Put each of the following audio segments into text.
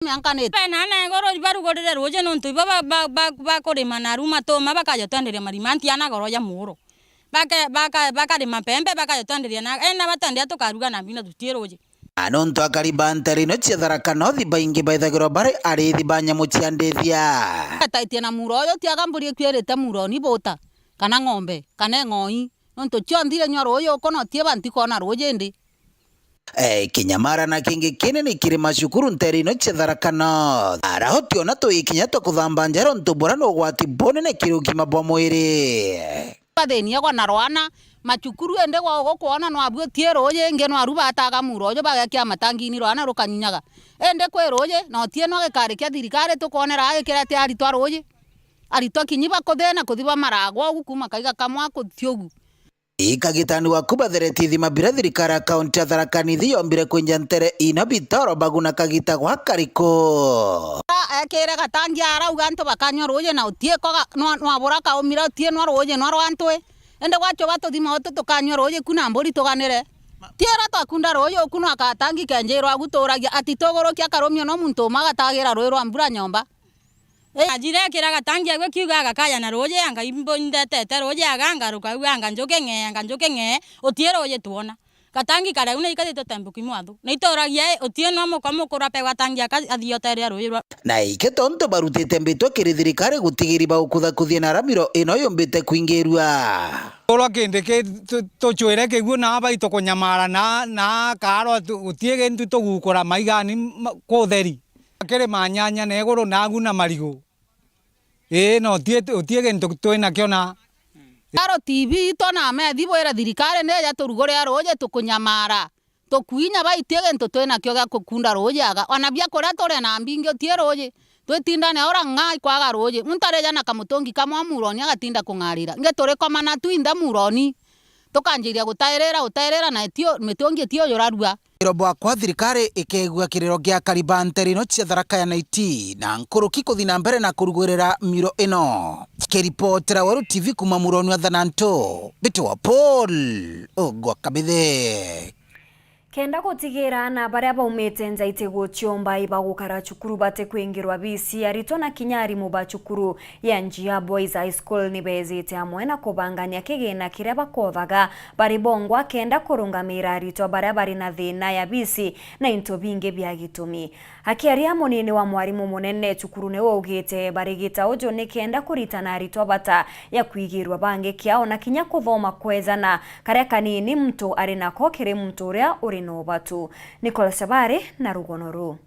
Miankane pena na goro baru gore roje non tu ba kore manaruma to mabaka yotandere marimanti ana goro ya muro baka de mapembe baka yotandere na ena batandya to karuga na bina tutieroje Anonto akaribanteri no chiatharaka no thibaingi baithagirwo bari arithi ba nyamu cia ndithia ataitie na muro yo tiaga mburi kwirite muro ni bota kana ng'ombe kana ng'oi nonto chionthire nywa royo kono tie banti kona roje ndi kinyamara na kingi kinene kiri macukuru nteri no chiatharaka no arahoti ona tuikinya tukuthamba njero ntubura no gwati bonene kirugima bwa mwiri bathenia kwa narwana macukuru ende gwa kuona no abu tie roje nge no aruba ataga muro yo bagakia matangini rwana rukanyunyaga ende kwe roje no tie no gekare kia thirikari tukonera agikira ti ari twa roje ari twa kinyiba kuthena kuthiba maragwa gukuma kaiga kamwa kuthiogu ikagitani wakubathereti thima bira thirikari akaunti ya Tharaka Nithi yombire kwenja ntere ino bitoro baguna kagita gwa kariko ekere gatangia arauga nto bakanywa roje na utie koga no abura ka umira utie no roje no rwantwe ende gwacho bato thima oto tukanywa roje kuna mbori tuganire tiera twakunda roje okuno akatangi kenjerwa gutoragia ati togorokia karomio no muntu magatagira roje rwa mbura nyomba ajire kira gatangia gwe kiuga gakaya na roje anga imbo ndete roje aganga ruka anga njoke nge utie roje tuona gatangi kare una ikatete tembo kimwathu na itoragia utie no mukamukura pe gatangia athioteria roje na ike tonto barutite mbitwa kiri thirikari gutigiri baukutha kuthia na ramiro ino yombite kuingirwa Ora kende ke to chwere ke gu na bai to kunyamara na karo utie ge ntu to gukora maigani ko theri kere manyanya ne goro na gu na marigo no utie ge ntu twena kiona Karo TV to na me thibo era thirikari ne ya turugore ya roje tukunyamara tukuinya bai tie ge ntu twena kyo ga kukunda roje aga ona bia kora tore na mbinge tie roje twitindane ora ngai kwaga roje muntareja na kamutongi kamwa muroni agatinda kungarira nge tore komana tuinda muroni tukanjiria gutairera na etio mitongi etio yorarua Irobwa kwa thirikari ikegua kiriro gia karibanteri no cia Tharaka ya Nithi na nkuruki kuthi na mbere na kurugurira miro ino kiripotera Weru TV kuma muroni wa Thaa Bitwa Paul ogwa kabithe Kenda gutigira na baria baumete nzaite guchiomba ibagukara chukuru bate kwingirwa bisi arito na kinyari muba chukuru ya Njia Boys High School ni bezite amwena kubangania kigina kiria bakothaga bari bongwa kenda kurungamira arito baria bari na thina ya bisi na into binge bya gitumi akiaria munini wa mwarimu munene chukuru ne wogite bari gita ojo ni kenda kuritana arito bata ya kwigirwa bange kiao na kinya kuthoma kwezana karia kanini mtu ari nako kiri mtu ria uri no batu Nicola Sabare na Rugonoru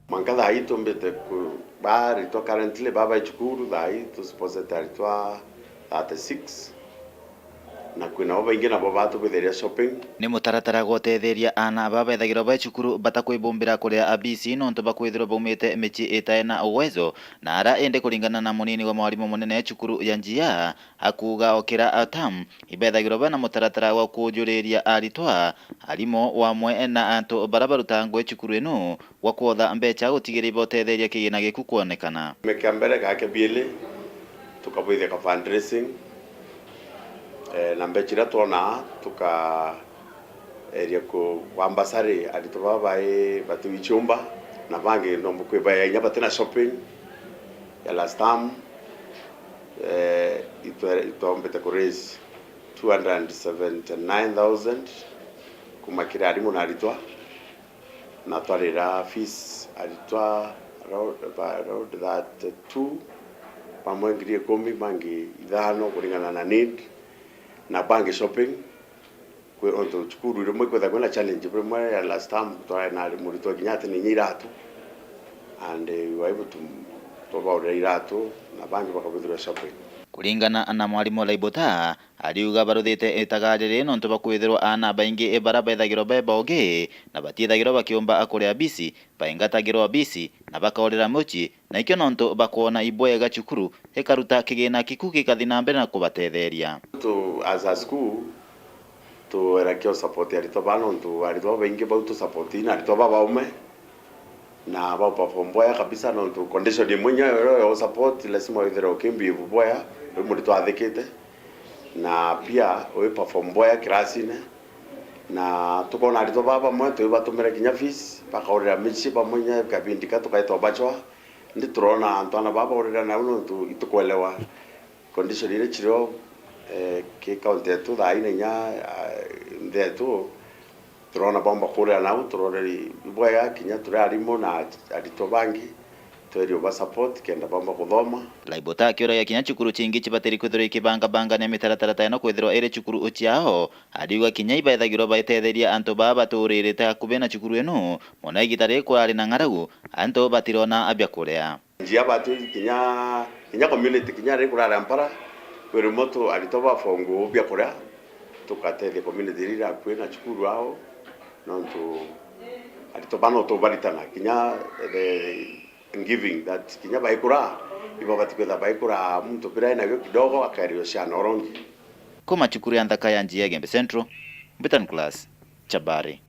Mankada haito mbete ku bari to currently baba chukuru dai to suppository to 36 na kwina baba ingena baba to kutheria shopping ni mutaratara gwotetheria ana baba ethagirwo ba chukuru batakwibumbira kuria abisi no nto bakwithirwo baumite michi itaena uwezo na ara ende kuringana na munini wa mwarimu munene chukuru ya Njia akuga okira atam ibethagirwo bana mutaratara wa kujuriria aritwa arimo wamwe na anto barabaruta ngwe chukuru eno wa kuotha mbecha gutigiri botetheria kigina giku kuonekana mekambere gake biele tukabwithia ka fundraising na mbechira tona tuka area ko wambasare aditoba bae batu ichumba na bange no mukwe ya nyaba tena shopping ya last time ito mbete ko raise 279,000 kumakira arimu na alitwa na twarira fees alitwa around that 2 pamwengirie komi bangi idhano kulingana na need na bangi shopping kwe onto chukuru rimwe kwenda challenge primwe ya last time twa na murito kinyate ni Ithatu and we were able to about Ithatu na bangi bakabithira shopping kuringana na mwarimu Laibota ariuga baruthite itagarire no nto bakwithirwa ana baingi ebara baithagirwo beboge na batithagirwo bakiomba akuria bisi baingatagirwo bisi na bakaorera muchi na ikyo no nto bakuona ibwega chukuru ekaruta kigina kikuki kathina mbere na kubatetheria to as a school to erakio support arito bano to arito baingi bauto support ina arito baba ume na baba perform boya kabisa no to condition de munya yo support lazima idhero kimbi boya muri to athikite na pia we perform boya krasine na tukona arito baba mwe tubatumira kinya fees bakaurira michi pamoja kabindika tukaitwa bachwa ndi turona antwana baba urira na uno itukwelewa condition ile chiro ke kaunti yetu Thaa nya Nteto turona bomba kule na uturori ibwaya kinya turarimo na arito bangi tweri oba support kenda bomba kuthoma laibota kiora ya kinya chukuru chingi chibateri kwithiro ikibanga ne mitaratara no kwithiro ere chukuru uchiao adiwa kinya ibaithagiro baitetheria anto baba turirite hakube na chukuru eno mona igitare kwari na ngaragu anto batirona abya kurea njia batu kinya community kinya regular ampara Weru moto alitoba fongo bya kurea tukatele community rira kwe na chukuru ao nonto alitoba no to baritana kinya giving that kinya baikura ibo batikwenda baikura mtu pira na kidogo akario shana orongi koma chukuru ya Nthaka ya njia Gembe Central Mbitan Class Chabari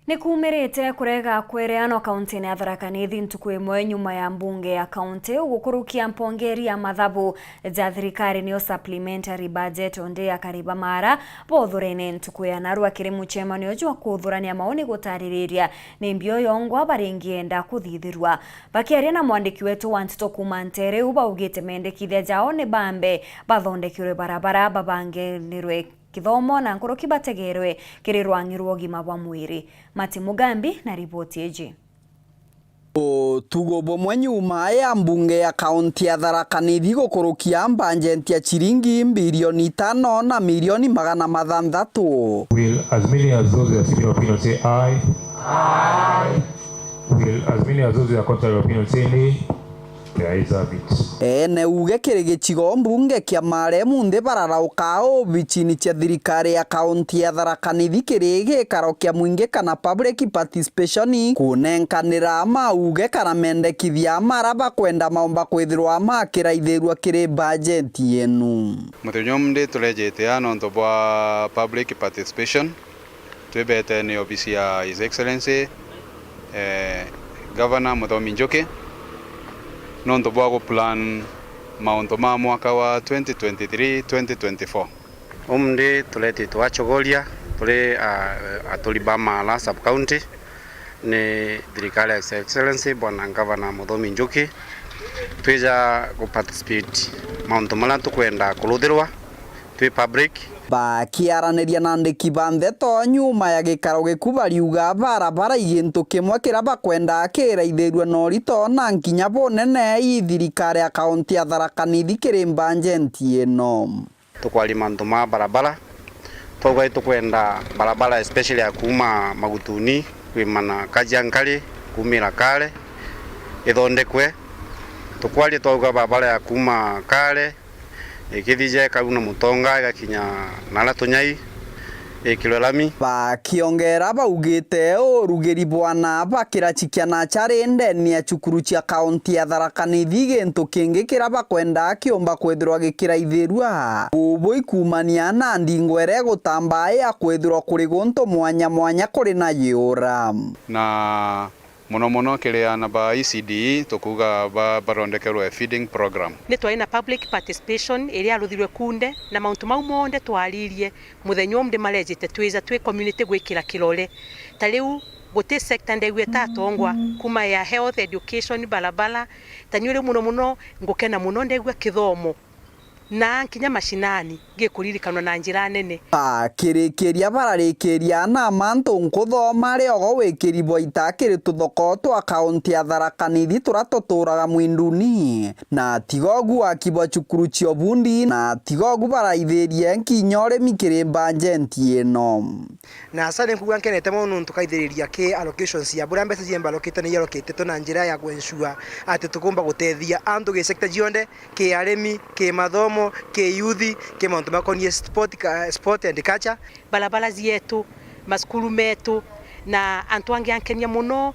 Nikumirite kurega kwereano kaunti ya Tharaka Nithi ntuku imwe nyuma ya mbunge ya kaunti gukurukia mpongeri ya mathabu za thirikari niyo supplementary budget onde ya kariba mara bothurene ntuku ya narua kirimu chema niyo jwa kuthurania maoni gutaririria ni mbio yongwa baringienda kuthithirwa bakiaria na mwandiki wetu wa Nteto kuma Ntere uba ugite mendekithia jao ni bambe bathondekirwe barabara babangelirwe kithomo na nkoro kibategerwe kirirwangirwo gima bwa mwiri Mati Mugambi na ripoti eji tugo bomwe nyuma ya mbunge ya kaunti ya Tharaka Nithi gukurukia bajeti ya chiringi bilioni 5 na milioni 600. Will as many as those that are opinion say aye? Aye. Will as many as those that are contrary opinion say nay? Ene uge kirigicigo mbunge kia maremu nde bararauka obichini cia thirikari ya kaunti ya Tharaka Nithi kirigi karo kia mwingi kana public participation kunenkanira mauge kana mendekithia maraba kwenda maomba kwithirwa makiraithirwa kiri budget yenu muthonyomde tulejete ano ntobwa public participation twebete ni ofisi ya His Excellency Governor Muthomi Njuki nondo bwago plan maunto ma mwaka wa 2023-2024 umde tulete tuachogolia tule atulibama la sub county ni thirikari ya His Excellency bwana Governor Muthomi Njuki tweja ku participate maunto mala tukwenda kuluthirwa twi public bakiaraniria na ndiki ba Nteto nyuma ya gikaro gikubariuga barabara igintu kimwe kiraba kwenda akiraithirwa no rito na nkinya bonene i thirikari ya kaunti ya Tharaka Nithi kiri bajeti eno tukwalima ntuma barabara togwa tukwenda barabara especially ya kuma magutuni kwimana Kajiankali kumira Kale ithondekwe tukwalie togwa barabara ya kuma Kale ikithije kauna mutonga gakinya nala tunyai ikilolami bakiongera baugite urugeri bwana bakirachikia na charende ni ya chukuru cia kaunti ya Tharaka Nithi gintu kingi kiraba kwenda kiomba kwithirwa gikiraithirwa uboi kumania na ndingwere gutamba ya kwithirwa kuri gunto mwanya kuri na yura na muno kiriana ba ECD tukuga barondekerwe feeding program ni twaina public participation iria aruthirwe kunde na mauntu mau monde twaririe muthenyo mde malejite twiza twi community gwikira kirore tariu guti sector ndegwe tatongwa kuma ya health education balabala tanyure muno ngukena muno ndegwe kithomo na kinya mashinani gikuririkano na njira nene kirikiria bararikiria na manto nkuthoma riogo wikiribwa itakiri tuthoko twa kaunti ya Tharaka Nithi turatuturaga mwinduni na tigogu akibwa chukuru cio bundi na tigogu baraithirie nkinya urimi kiri bajeti eno na sare kuga nkenete muno ntukaithiriria ki allocations ya bura mbeca ciemba allocate ni allocate na njira ya kwensure ati tukumba gutethia antu ge sector jionde ki arimi ki mathomo ke youth ke mauntu makonie sport and culture balabala zietu maskulu metu na antu angi ankenya muno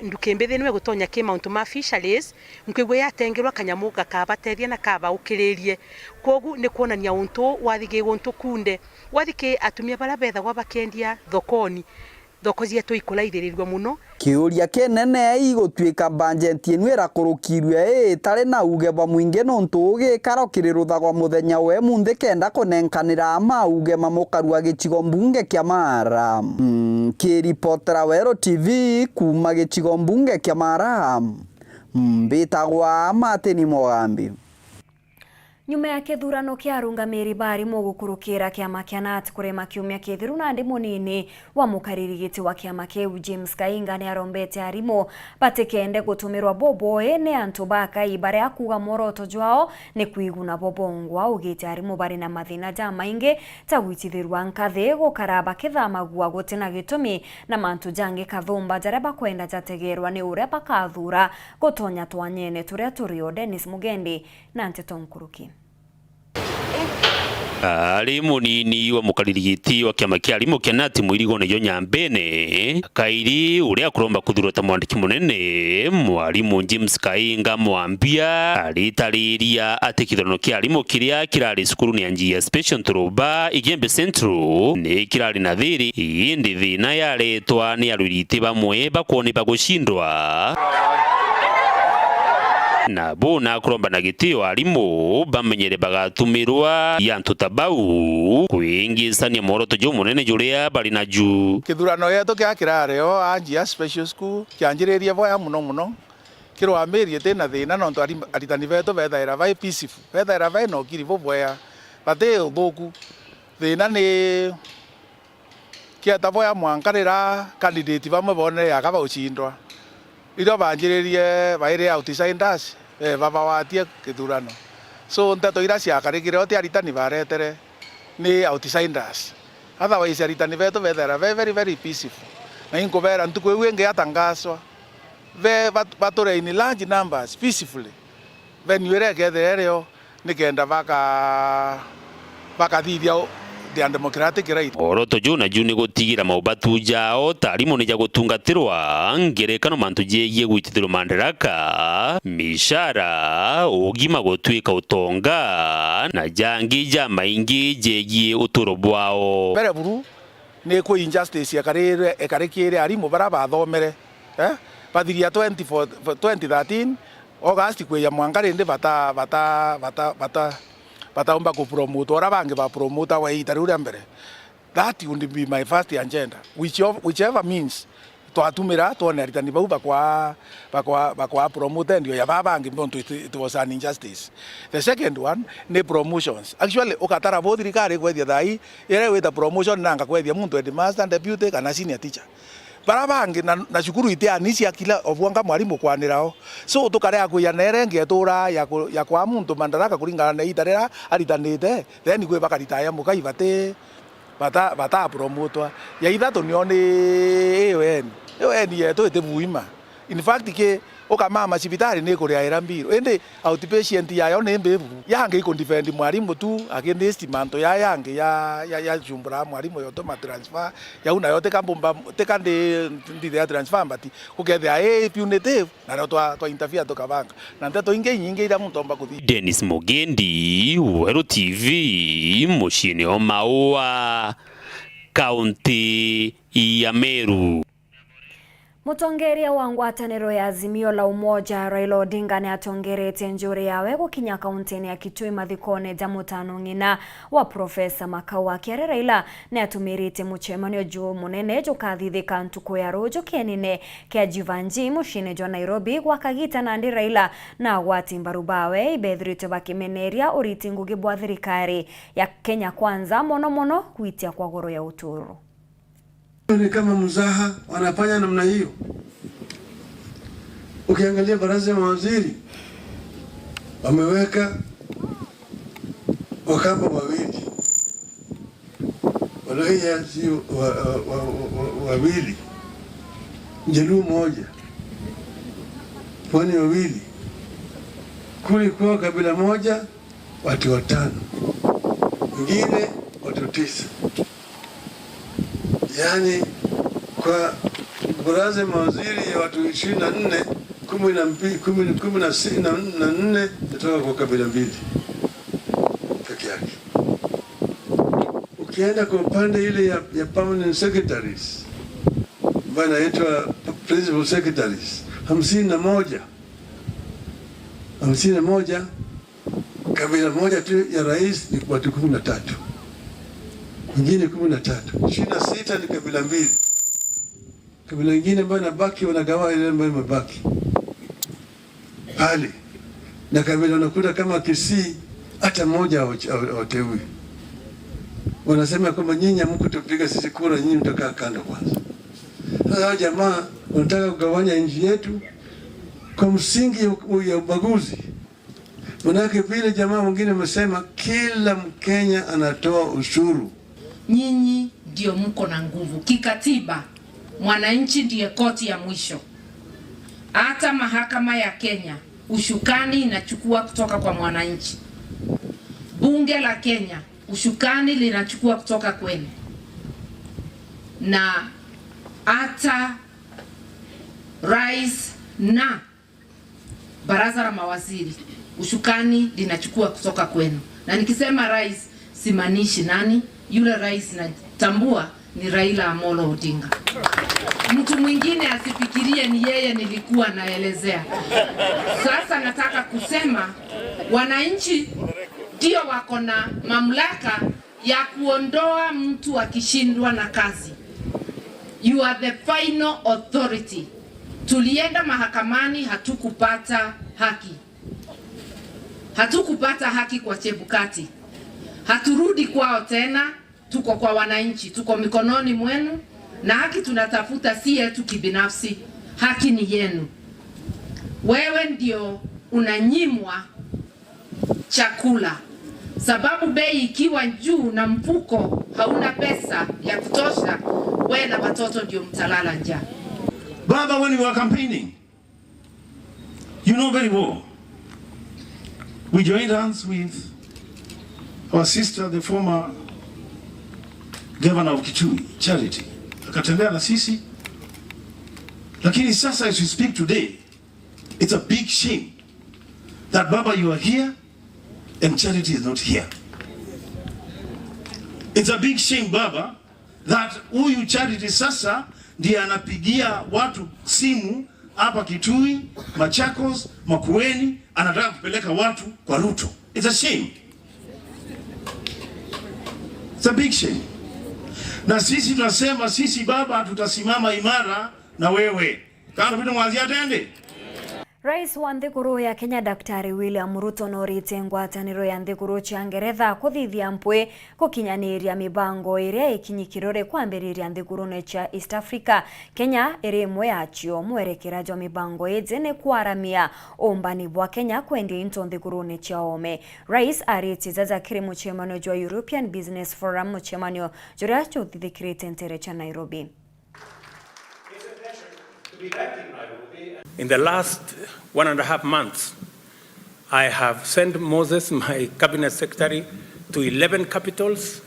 ndukembe niwe gutonya ke mauntu ma fisheries nkigwe yatengerwa kanyamu gakabatethia na kaba ukiririe kogu ni kuonania untu wathige untu kunde wathike atumia bara betha gwa bakendia thokoni thoko cietu ikuraithĩrĩrio muno. Kiuria kinene igutwika budget inu irakurukirwe itari na ugema mwingi nontu ugikara ukiriruthagwa muthenya we munthi kenda kunenkanira mauge mamukarua gicigo mbunge kia Mara. Kiripotera Weru TV kuma gicigo mbunge kia Mara. Mbitagwa Mateni Mogambi. Nyuma ya kithurano kia arungamiri bari mugukurukira kiama kia Nat kurema kiumia kithiru na ndi munini wa mukaririgiti wa kiama kiu James Kainga ni arombete arimo batikende gutumirwa boboe ni antu bakai bare akuga moroto jwao ni kuiguna bobongwa ugite arimo bari na mathina ja maingi ta gwitithirwa nkathe gukaraba kithama gwa gutina gitumi na mantu jange kathumba jareba kwenda jategerwa ni uria bakathura gutonya twanyene turia turio Dennis Mugendi na Nteto Nkuruki. Ari munini wa mukaririgiti wa kiama kia arimo kia Nat Mwirigo na Nyambene Kairi uria kuromba kuthurwa ta mwandiki munene mwarimu James Kainga mwambia aritariria ati kithurano kia arimo kiria kirari cukuru ni anjia special Turuba Igembe Central ni kirari na thiri indi thina yaretwa ni aruriti bamwe bakwone bagushindwa na bona kuromba na gitio arimo bamenyere bagatumirwa yantu tabau kuingizania moroto jo munene juria bari na ju kithurano yetu kia kirareo anjia special school kianjiriria voya muno kirwamirie tena thina nontu aritani betu bethaira vai peaceful bethaira vai no kiri voya bate uthuku thina ni kiata voya mwankarira candidate bamwe bone yakaba ucindwa iro banjiririe baire outsiders baba watie kithurano so Nteto ira ciakarigire oti aritani baretere ni outsiders otherwise aritani betu bethera very peaceful na inkubera ntuku wenge atangaswa ve bature in large numbers peacefully when you regethereo nikenda bakathithia the democratic right. Oroto juna juni gotigira maubatu jao tarimo ni jagotungatirwa ngerekano mantu jegie gwitithiro manderaka mishara ugima gotwika utonga na jangi ja maingi jegie uturo bwao bere buru ne ko injustice yakarere ekarekere arimo baraba thomere pathiria 2013 August kwe ya mwangarende bataomba kupromote ora bange ba promote wa itaruria mbere. That would be my first agenda, whichever means to atumira to aritani bau bakwa promote ndio ya babange mbonto it was an injustice. The second one ne promotions. Actually okatara bothi rikare kwethia thai ere with the promotion nanga kwethia muntu headmaster deputy kana senior teacher. Barabange na cukuru ite anisi akila obwanga mwarimu kwanirao so tukare akuya nerenge tura ya kwa muntu mandaraka kuringana na itarera aritanite then kwe bakaritaya mukai bata promotwa ya Ithatu nione ewen yetu ite buima in fact ke okamama cibitari ne kuria irambiro ende outpatient yayo ne mbebu yange iko defend mwarimu tu agende estimate ya yange ya jumbura mwarimu yoto ma transfer ya una yote kambomba tekande ndi ya transfer mbati ukethia punitive na ro to interfere to kabanga na Nteto nyingi ira mutomba kuthi. Dennis Mugendi, Weru TV, mushini o Maua, kaunti ya Meru. Mutongeria wa ngwataniro ya Azimio la Umoja Raila Odinga ni atongerete njuri yawe gukinya kauntini ya Kitui mathikone ja mutano ng'ina wa Profesa Makau akiare Raila ni atumirite muchemanio juu munene jukathithika ntuku ya rojo kenine kia Jivanji mushine jo Nairobi gwakagita nandi Raila na wati mbarubawe ibethirite bakimeneria uriti ngugi bwa thirikari ya Kenya Kwanza mono kuitia kwa goro ya uturu. Ni kama mzaha wanafanya namna hiyo. Ukiangalia baraza ya mawaziri wameweka wakamba wawili Waluhya si wawili, Mjaluo moja, Pwani wawili, kulikuwa kabila moja watu 5, wengine watu 9. Yani kwa baraza ya mawaziri ya watu 24, 14 kutoka kwa kabila mbili peke yake. Ukienda kwa upande ile ya permanent secretaries ambayo inaitwa principal secretaries 51. 51, kabila moja tu ya rais ni watu 13, wengine 13. 26 ni kabila mbili, kabila nyingine ambayo inabaki wanagawa ile ambayo imebaki pale, na kabila unakuta kama Kisii hata mmoja hawateui. Wanasema kwamba nyinyi hamkutupiga sisi kura, nyinyi mtakaa kando kwanza. Sasa jamaa wanataka kugawanya nchi yetu kwa msingi ya ubaguzi. Manake vile jamaa mwingine amesema kila Mkenya anatoa ushuru. Nyinyi ndio mko na nguvu kikatiba. Mwananchi ndiye koti ya mwisho. Hata mahakama ya Kenya ushukani inachukua kutoka kwa mwananchi. Bunge la Kenya ushukani linachukua kutoka kwenu. Na hata rais na baraza la mawaziri ushukani linachukua kutoka kwenu. Na nikisema rais simanishi nani, yule rais natambua ni Raila Amolo Odinga. Mtu mwingine asifikirie ni yeye nilikuwa naelezea. Sasa nataka kusema wananchi ndio wako na mamlaka ya kuondoa mtu akishindwa na kazi. You are the final authority. Tulienda mahakamani, hatukupata haki. Hatukupata haki kwa Chebukati. Haturudi kwao tena, tuko kwa wananchi, tuko mikononi mwenu, na haki tunatafuta si yetu kibinafsi, haki ni yenu. Wewe ndio unanyimwa chakula, sababu bei ikiwa juu na mfuko hauna pesa ya kutosha, wewe na watoto ndio mtalala njaa. Baba, when we were campaigning, you know very well, we joined hands with our sister, the former governor of Kitui, Charity. Akatembea na sisi. Lakini sasa, as we speak today, it's a big shame that Baba, you are here and Charity is not here. It's a big shame Baba, that huyu Charity sasa ndiye anapigia watu simu hapa Kitui, Machakos, Makueni, anataka kupeleka watu kwa Ruto. It's a shame. It's a big shame. Na sisi tunasema sisi Baba tutasimama imara na wewe. Kama vile mwanzia tende. Rais wa Nthiguru ya Kenya Daktari William Ruto norite ngwataniro ya Nthiguru cia Ngeretha kuthithia mpwe gukinyaniria mibango iria ikinyikirore kwambiriria Nthiguru cia East Africa. Kenya iri imwe yacio mwerekera jo mibango ije ni kwaramia umbani bwa Kenya kwendia into Nthiguru cia ome. Rais aritizaza kiri muchemanio jwa European Business Forum muchemanio juria chuthithikirite ntere cha Nairobi. In the last 1.5 months, I have sent Moses, my cabinet secretary, to 11 capitals,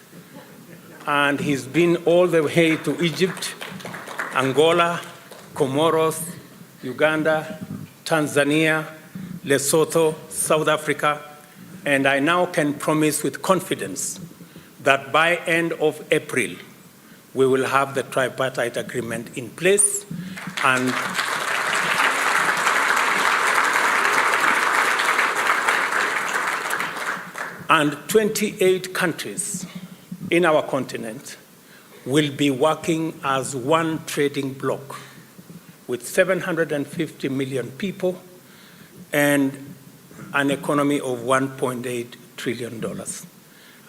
and he's been all the way to Egypt, Angola, Comoros, Uganda, Tanzania, Lesotho, South Africa, and I now can promise with confidence that by end of April, we will have the tripartite agreement in place, and 28 countries in our continent will be working as one trading bloc with 750 million people and an economy of $1.8 trillion.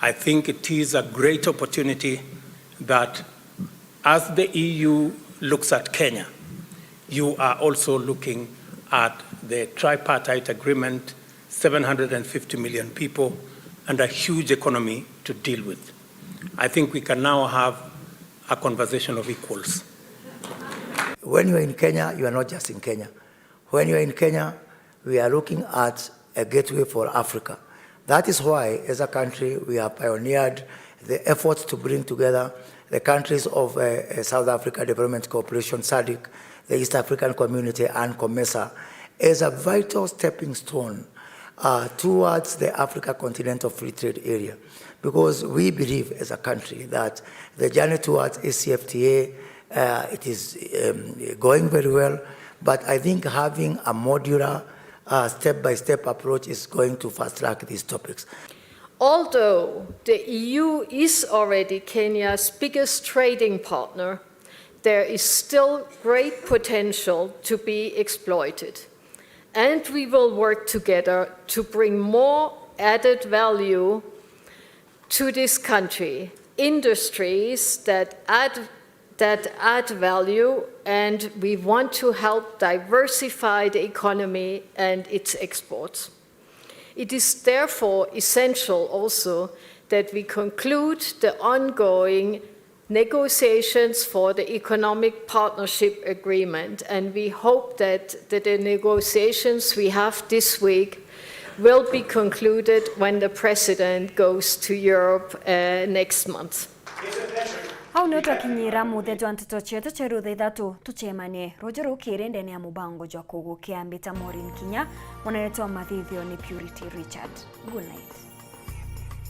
I think it is a great opportunity that as the EU looks at Kenya, you are also looking at the tripartite agreement, 750 million people, and a huge economy to deal with. I think we can now have a conversation of equals. When you're in Kenya, you are not just in Kenya. When you're in Kenya, we are looking at a gateway for Africa. That is why, as a country, we have pioneered the efforts to bring together the countries of South Africa Development Cooperation, SADC, the East African Community, and COMESA, as a vital stepping stone towards the Africa Continental Free Trade Area. Because we believe as a country that the journey towards ACFTA It is going very well, but I think having a modular step-by-step approach is going to fast-track these topics. Although the EU is already Kenya's biggest trading partner, there is still great potential to be exploited. And we will work together to bring more added value to this country, industries that add value, and we want to help diversify the economy and its exports. It is therefore essential also that we conclude the ongoing negotiations for the economic partnership agreement, and we hope that the negotiations we have this week will be concluded when the President goes to Europe next month. Au ndio twakinyira mutheto Nteto chetu cherutha Ithatu tuchemanie rojero ukirende ni amubango jwa kugukia mbita MAUREEN Kinya mwanetwa mathithio ni Purity Richard. Good night.